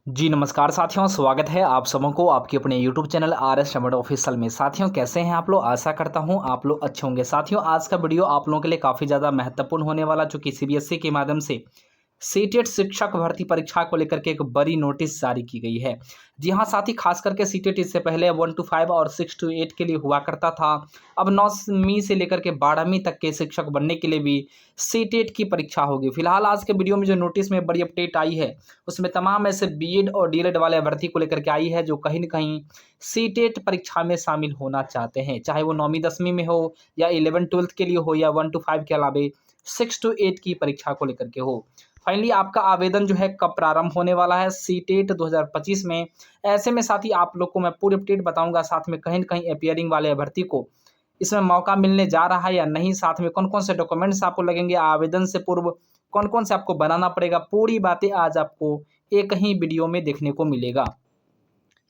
जी नमस्कार साथियों, स्वागत है आप सबों को आपके अपने YouTube चैनल RS रमण ऑफिशियल में। साथियों कैसे हैं आप लोग? आशा करता हूं आप लोग अच्छे होंगे। साथियों आज का वीडियो आप लोगों के लिए काफ़ी ज़्यादा महत्वपूर्ण होने वाला, जो कि सीबीएसई के माध्यम से सीटेट शिक्षक भर्ती परीक्षा को लेकर के एक बड़ी नोटिस जारी की गई है। जी हाँ साथी, खास करके सीटेट इससे पहले 1 to 5 और 6 to 8 के लिए हुआ करता था। अब 9वीं से लेकर के 12वीं तक के शिक्षक बनने के लिए भी सीटेट की परीक्षा होगी। फिलहाल आज के वीडियो में जो नोटिस में बड़ी अपडेट आई है, उसमें तमाम ऐसे बीएड और डीएलएड वाले भर्ती को लेकर के आई है, जो कहीं न कहीं सीटेट परीक्षा में शामिल होना चाहते हैं। चाहे वो 9वीं 10वीं में हो या 11-12 के लिए हो या 1 to 5 के अलावे 6 to 8 की परीक्षा को लेकर के हो। फाइनली आपका आवेदन जो है कब प्रारंभ होने वाला है सीटेट 2025 में। ऐसे में साथ ही आप लोग को मैं पूरी अपडेट बताऊंगा, साथ में कहीं न कहीं अपीयरिंग वाले अभ्यर्थी को इसमें मौका मिलने जा रहा है या नहीं, साथ में कौन-कौन से डॉक्यूमेंट्स आपको लगेंगे आवेदन से पूर्व, कौन-कौन से आपको बनाना पड़ेगा, पूरी बातें आज आपको एक ही वीडियो में देखने को मिलेगा।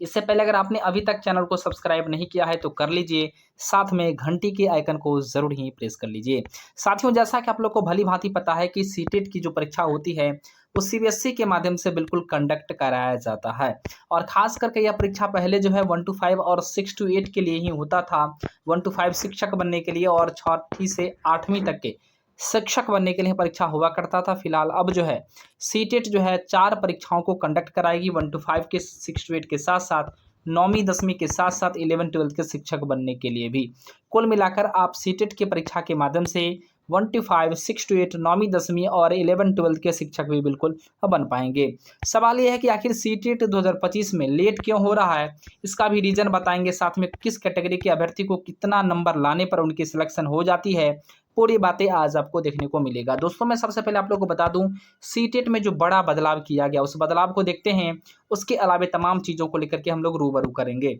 इससे पहले अगर आपने अभी तक चैनल को सब्सक्राइब नहीं किया है तो कर लीजिए, साथ में घंटी के आइकन को ज़रूर ही प्रेस कर लीजिए। साथियों जैसा कि आप लोग को भली-भांति पता है कि सीटेट की जो परीक्षा होती है, वो सीबीएसई के माध्यम से बिल्कुल कंडक्ट कराया जाता है। और ख़ास करके यह परीक्षा पहले जो है 1 to 5 और 6 to 8 के लिए ही होता था। 1 to 5 शिक्षक बनने के लिए और 6वीं से 8वीं तक के शिक्षक बनने के लिए परीक्षा हुआ करता था। फिलहाल अब जो है सीटेट जो है 4 परीक्षाओं को कंडक्ट कराएगी, 1 to 5 के 6 to 8 के साथ-साथ 9वीं 10वीं के साथ-साथ 11-12 के शिक्षक बनने के लिए भी। कुल मिलाकर आप सीटेट की परीक्षा के माध्यम से 1 to 5, 6 to 8, 9वीं 10वीं और 11-12 के शिक्षक भी बिल्कुल बन पाएँगे। सवाल ये है कि आखिर सीटेट 2025 में लेट क्यों हो रहा है? इसका भी रीज़न बताएँगे, साथ में किस कैटेगरी के अभ्यर्थी को कितना नंबर लाने पर उनकी सिलेक्शन हो जाती है, पूरी बातें आज आपको देखने को मिलेगा। दोस्तों मैं सबसे पहले आप लोगों को बता दूं, सीटेट में जो बड़ा बदलाव किया गया उस बदलाव को देखते हैं, उसके अलावे तमाम चीज़ों को लेकर के हम लोग रूबरू करेंगे।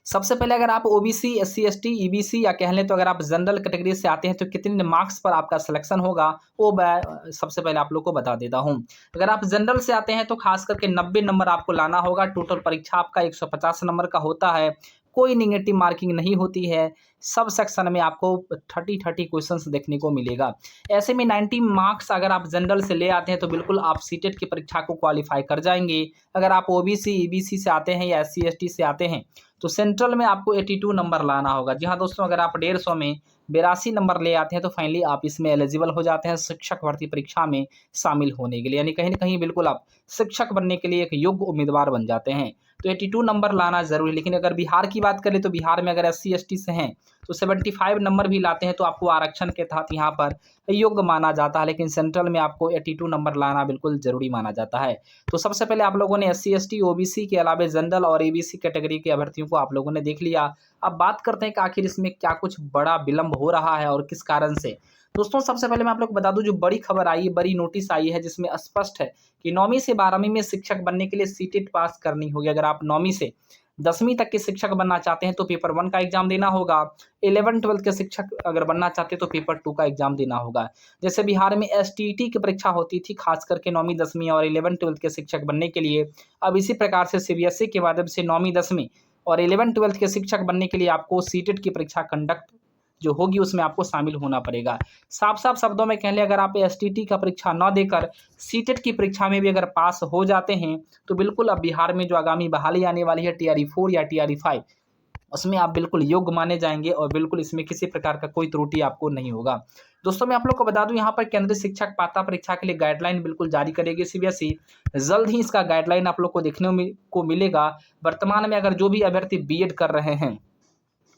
सबसे पहले अगर आप ओबीसी, एससी, एसटी, ईबीसी या कह लें तो अगर आप जनरल कैटेगरी से आते हैं तो कितने मार्क्स पर आपका सिलेक्शन होगा, वो मैं सबसे पहले आप लोग को बता देता हूँ। अगर आप जनरल से आते हैं तो खास करके 90 नंबर आपको लाना होगा। टोटल परीक्षा आपका 150 नंबर का होता है। कोई नेगेटिव मार्किंग नहीं होती है। सब सेक्शन में आपको 30-30 क्वेश्चंस देखने को मिलेगा। ऐसे में 90 मार्क्स अगर आप जनरल से ले आते हैं तो बिल्कुल आप सीटेट की परीक्षा को क्वालिफाई कर जाएंगे। अगर आप ओबीसी, ईबीसी से आते हैं या एससी, एसटी से आते हैं तो सेंट्रल में आपको 82 नंबर लाना होगा। जी हाँ दोस्तों, अगर आप 150 में 82 नंबर ले आते हैं तो फाइनली आप इसमें एलिजिबल हो जाते हैं शिक्षक भर्ती परीक्षा में शामिल होने के लिए, यानी कहीं न कहीं बिल्कुल आप शिक्षक बनने के लिए एक योग्य उम्मीदवार बन जाते हैं। तो 82 नंबर लाना ज़रूरी है। लेकिन अगर बिहार की बात करें तो बिहार में अगर एससी, एसटी से हैं तो 75 नंबर भी लाते हैं तो आपको आरक्षण के तहत यहाँ पर योग्य माना जाता है। लेकिन सेंट्रल में आपको 82 नंबर लाना बिल्कुल ज़रूरी माना जाता है। तो सबसे पहले आप लोगों ने एससी, एसटी, ओबीसी के अलावा जनरल और एबीसी कैटेगरी के अभ्यर्थियों को आप लोगों ने देख लिया। अब बात करते हैं कि आखिर इसमें क्या कुछ बड़ा विलंब हो रहा है और किस कारण से। दोस्तों सबसे पहले मैं आप लोग को बता दूं, जो बड़ी खबर आई है, बड़ी नोटिस आई है, जिसमें स्पष्ट है कि 9वीं से 12वीं में शिक्षक बनने के लिए सीटेट पास करनी होगी। अगर आप 9वीं से 10वीं तक के शिक्षक बनना चाहते हैं तो पेपर 1 का एग्जाम देना होगा। 11-12 के शिक्षक अगर बनना चाहते हैं तो पेपर 2 का एग्जाम देना होगा। जैसे बिहार में एसटीईटी की परीक्षा होती थी खास करके 9वीं 10वीं और 11-12 के शिक्षक बनने के लिए, अब इसी प्रकार से सीबीएसई के माध्यम से 9वीं 10वीं और 11-12 के शिक्षक बनने के लिए आपको सीटेट की परीक्षा कंडक्ट जो होगी उसमें आपको शामिल होना पड़ेगा। साफ-साफ शब्दों में कह लें, अगर आप एसटीईटी का परीक्षा ना देकर सीटेट की परीक्षा में भी अगर पास हो जाते हैं तो बिल्कुल अब बिहार में जो आगामी बहाली आने वाली है टीआरई 4 या टीआरई 5, उसमें आप बिल्कुल योग्य माने जाएँगे और बिल्कुल इसमें किसी प्रकार का कोई त्रुटि आपको नहीं होगा। दोस्तों मैं आप लोग को बता दूँ, यहाँ पर केंद्रीय शिक्षक पात्रता परीक्षा के लिए गाइडलाइन बिल्कुल जारी करेगी सीबीएसई। जल्द ही इसका गाइडलाइन आप लोग को देखने को मिलेगा। वर्तमान में अगर जो भी अभ्यर्थी बीएड कर रहे हैं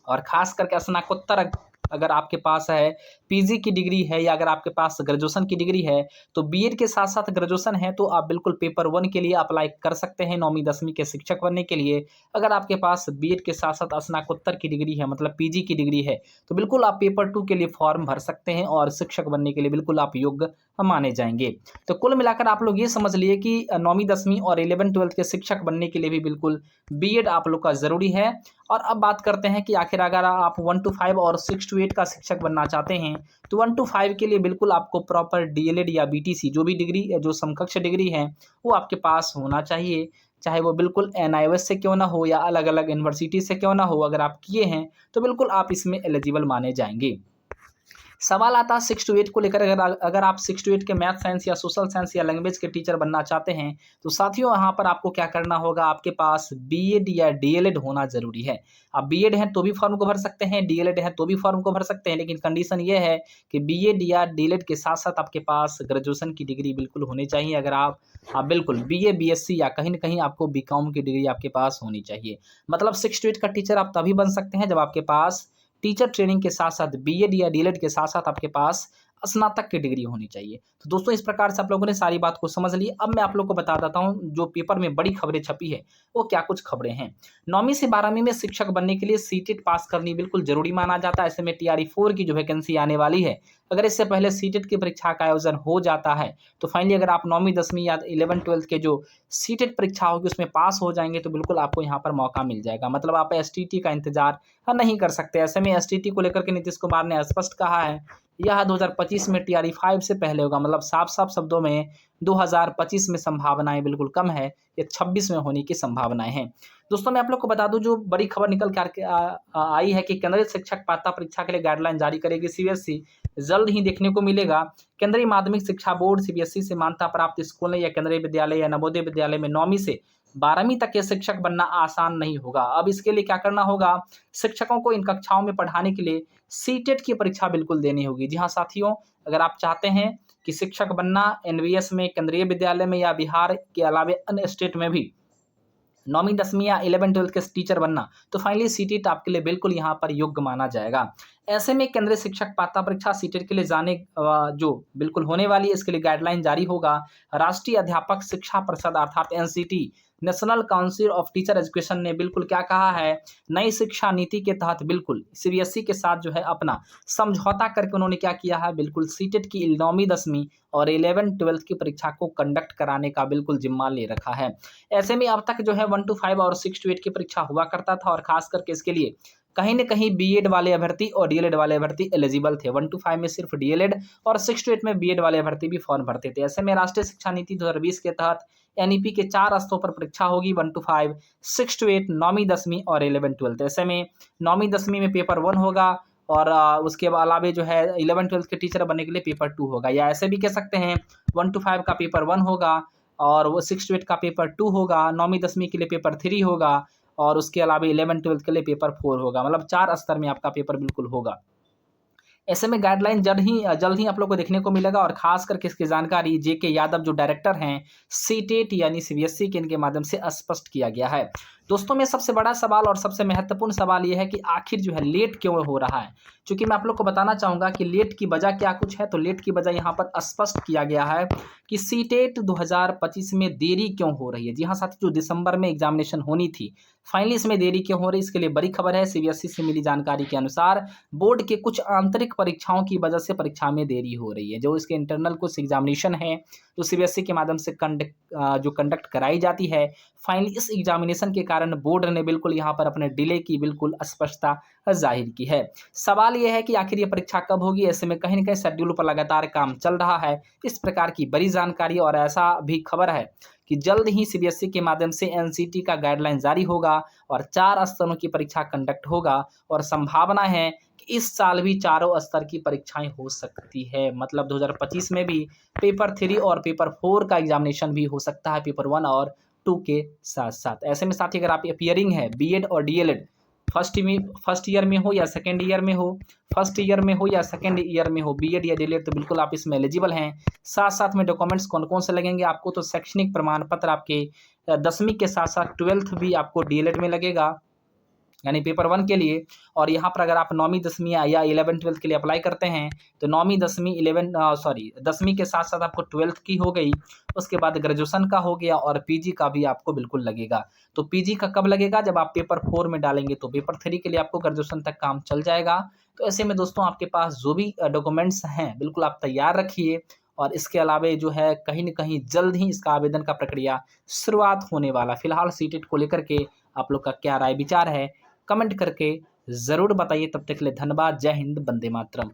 और खास करके स्नातकोत्तर अगर आपके पास है, पीजी की डिग्री है या अगर आपके पास ग्रेजुएशन की डिग्री है, तो बीएड के साथ-साथ ग्रेजुएशन है तो आप बिल्कुल पेपर 1 के लिए अप्लाई कर सकते हैं 9वीं 10वीं के शिक्षक बनने के लिए। अगर आपके पास बीएड के साथ-साथ स्नातकोत्तर की डिग्री है, मतलब पीजी की डिग्री है, तो बिल्कुल आप पेपर 2 के लिए फॉर्म भर सकते हैं और शिक्षक बनने के लिए बिल्कुल आप योग्य माने जाएँगे। तो कुल मिलाकर आप लोग ये समझ लिए कि 9वीं 10वीं और 11-12 के शिक्षक बनने के लिए भी बिल्कुल बीएड आप लोग का ज़रूरी है। और अब बात करते हैं कि आखिर अगर आप 1 to 5 और 6 to 8 का शिक्षक बनना चाहते हैं तो 1 to 5 के लिए बिल्कुल आपको प्रॉपर डीएलएड या बीटीसी जो भी डिग्री जो समकक्ष डिग्री है वो आपके पास होना चाहिए। चाहे वो बिल्कुल एनआईओएस से क्यों ना हो या अलग-अलग यूनिवर्सिटी से क्यों ना हो, अगर आप किए हैं तो बिल्कुल आप इसमें एलिजिबल माने जाएंगे। सवाल आता है 6 टू 8 को लेकर। अगर आप 6 टू 8 के मैथ साइंस या सोशल साइंस या लैंग्वेज के टीचर बनना चाहते हैं तो साथियों यहाँ पर आपको क्या करना होगा, आपके पास बीएड या डीएलएड होना जरूरी है। आप बीएड हैं तो भी फॉर्म को भर सकते हैं, डीएलएड है तो भी फॉर्म को भर सकते हैं, लेकिन कंडीशन ये है कि बीएड या डीएलएड के साथ साथ आपके पास ग्रेजुएशन की डिग्री बिल्कुल होनी चाहिए। अगर आप बिल्कुल बीए बीएससी या कहीं ना कहीं आपको बीकॉम की डिग्री आपके पास होनी चाहिए। मतलब 6 टू 8 का टीचर आप तभी बन सकते हैं जब आपके पास टीचर ट्रेनिंग के साथ साथ बीएड या डीएलएड के साथ साथ आपके पास स्नातक की डिग्री होनी चाहिए। तो दोस्तों इस प्रकार से आप लोगों ने सारी बात को समझ ली। अब मैं आप लोग को बता देता हूँ जो पेपर में बड़ी खबरें छपी है वो क्या कुछ खबरें हैं। 9वीं से 12वीं में शिक्षक बनने के लिए सीटेट पास करनी बिल्कुल जरूरी माना जाता है। ऐसे में टीआरई 4 की जो वैकेंसी आने वाली है, अगर इससे पहले सीटेट की परीक्षा का आयोजन हो जाता है तो फाइनली अगर आप 9वीं 10वीं या 11-12 के जो सीटेट परीक्षा होगी उसमें पास हो जाएंगे तो बिल्कुल आपको यहाँ पर मौका मिल जाएगा। मतलब आप एसटीटी का इंतजार नहीं कर सकते। ऐसे में एसटीटी को लेकर के नीतीश कुमार ने स्पष्ट कहा है यह 2025 में टीआरई 5 से पहले होगा। मतलब साफ साफ शब्दों में 2025 में संभावनाएं बिल्कुल कम है, ये 26 में होने की संभावनाएं हैं। दोस्तों मैं आप लोग को बता दूं जो बड़ी खबर निकल के आई है कि केंद्रीय शिक्षक पात्रता परीक्षा के लिए गाइडलाइन जारी करेगी सीबीएसई। जल्द ही देखने को मिलेगा। केंद्रीय माध्यमिक शिक्षा बोर्ड सीबीएसई से मान्यता प्राप्त स्कूलों या केंद्रीय विद्यालय या नवोदय विद्यालय में 9वीं से 12वीं तक के शिक्षक बनना आसान नहीं होगा। अब इसके लिए क्या करना होगा, शिक्षकों को इन कक्षाओं में पढ़ाने के लिए सीटेट की परीक्षा बिल्कुल देनी होगी। जी हाँ साथियों, अगर आप चाहते हैं कि शिक्षक बनना एनवीएस में, केंद्रीय विद्यालय में या बिहार के अलावे अन्य स्टेट में भी 9वीं 10वीं या 11-12 के टीचर बनना, तो फाइनली सीटेट आपके लिए बिल्कुल यहाँ पर योग्य माना जाएगा। ऐसे में केंद्रीय शिक्षक पात्रता परीक्षा सीटेट के लिए जाने जो बिल्कुल होने वाली है, इसके लिए गाइडलाइन जारी होगा। राष्ट्रीय अध्यापक शिक्षा परिषद अर्थात NCT, national council of teacher education ने बिल्कुल क्या कहा है, नई शिक्षा नीति के तहत बिल्कुल सीबीएसई के साथ जो है अपना समझौता करके उन्होंने क्या किया है, बिल्कुल सीटेट की 9वीं 10वीं और 11-12 की परीक्षा को कंडक्ट कराने का बिल्कुल जिम्मा ले रखा है। ऐसे में अब तक जो है 1 to 5 और 6 to 8 की परीक्षा हुआ करता था और खास करके इसके लिए कहीं न कहीं बीएड वाले अभ्यर्थी और डीएलएड वाले अभ्यर्थी एलिजिबल थे। 1 to 5 में सिर्फ डीएलएड और 6 to 8 में बीएड वाले अभ्यर्थी भी फॉर्म भरते थे। ऐसे में राष्ट्रीय शिक्षा नीति 2020 के तहत एनईपी के 4 स्तरों पर परीक्षा होगी, 1 to 5, 6 to 8, 9वीं 10वीं और 11-12। ऐसे में 9वीं 10वीं में पेपर 1 होगा और उसके अलावे जो है 11-12 के टीचर बनने के लिए पेपर 2 होगा, या ऐसे भी कह सकते हैं 1 to 5 का पेपर 1 होगा और वो 6 to 8 का पेपर 2 होगा, 9वीं 10वीं के लिए पेपर 3 होगा और उसके अलावा 11-12 के लिए पेपर 4 होगा। मतलब 4 स्तर में आपका पेपर बिल्कुल होगा। ऐसे में गाइडलाइन जल्द ही आप लोग को देखने को मिलेगा और खास करके इसकी जानकारी जेके यादव जो डायरेक्टर हैं सीटेट यानी सीबीएसई के, इनके माध्यम से स्पष्ट किया गया है। दोस्तों में सबसे बड़ा सवाल और सबसे महत्वपूर्ण सवाल ये है कि आखिर जो है लेट क्यों हो रहा है, क्योंकि मैं आप लोग को बताना चाहूँगा कि लेट की वजह क्या कुछ है। तो लेट की वजह यहाँ पर स्पष्ट किया गया है कि सीटेट 2025 में देरी क्यों हो रही है। जी हाँ साथी, जो दिसंबर में एग्जामिनेशन होनी थी फाइनली इसमें देरी क्यों हो रही है, इसके लिए बड़ी खबर है। सीबीएसई से मिली जानकारी के अनुसार बोर्ड के कुछ आंतरिक परीक्षाओं की वजह से परीक्षा में देरी हो रही है। जो इसके इंटरनल कुछ एग्जामिनेशन है जो सीबीएसई के माध्यम से कंडक्ट कराई जाती है, फाइनली इस एग्जामिनेशन के कारण बोर्ड ने बिल्कुल यहाँ पर अपने डिले की बिल्कुल स्पष्टता जाहिर की है। सवाल यह है कि आखिर ये परीक्षा कब होगी। ऐसे में कहीं न कहीं शेड्यूल पर लगातार काम चल रहा है। इस प्रकार की बड़ी जानकारी और ऐसा भी खबर है कि जल्द ही सीबीएसई के माध्यम से एनसीटी का गाइडलाइन जारी होगा और 4 स्तरों की परीक्षा कंडक्ट होगा और संभावना है कि इस साल भी चारों स्तर की परीक्षाएं हो सकती है। मतलब 2025 में भी पेपर 3 और पेपर 4 का एग्जामिनेशन भी हो सकता है, पेपर 1 और 2 के साथ साथ। ऐसे में साथी अगर आप अपियरिंग है बीएड और डीएलएड फर्स्ट ईयर में हो या सेकेंड ईयर में हो, फर्स्ट ईयर में हो या सेकेंड ईयर में हो बीएड या डीएलएड, तो बिल्कुल आप इसमें एलिजिबल हैं। साथ साथ में डॉक्यूमेंट्स कौन कौन से लगेंगे आपको, तो शैक्षणिक प्रमाण पत्र आपके 10वीं के साथ साथ 12th भी आपको डीएलएड में लगेगा यानी पेपर 1 के लिए। और यहाँ पर अगर आप 9वीं 10वीं या 11-12 के लिए अप्लाई करते हैं तो 9वीं 10वीं 10वीं के साथ साथ आपको 12th की हो गई, उसके बाद ग्रेजुएशन का हो गया और पीजी का भी आपको बिल्कुल लगेगा। तो पीजी का कब लगेगा, जब आप पेपर 4 में डालेंगे, तो पेपर 3 के लिए आपको ग्रेजुएशन तक काम चल जाएगा। तो ऐसे में दोस्तों आपके पास जो भी डॉक्यूमेंट्स हैं बिल्कुल आप तैयार रखिए और इसके अलावे जो है कहीं न कहीं जल्द ही इसका आवेदन का प्रक्रिया शुरुआत होने वाला। फिलहाल सीटेट को लेकर के आप लोग का क्या राय विचार है कमेंट करके ज़रूर बताइए। तब तक के लिए धन्यवाद। जय हिंद, वंदे मातरम।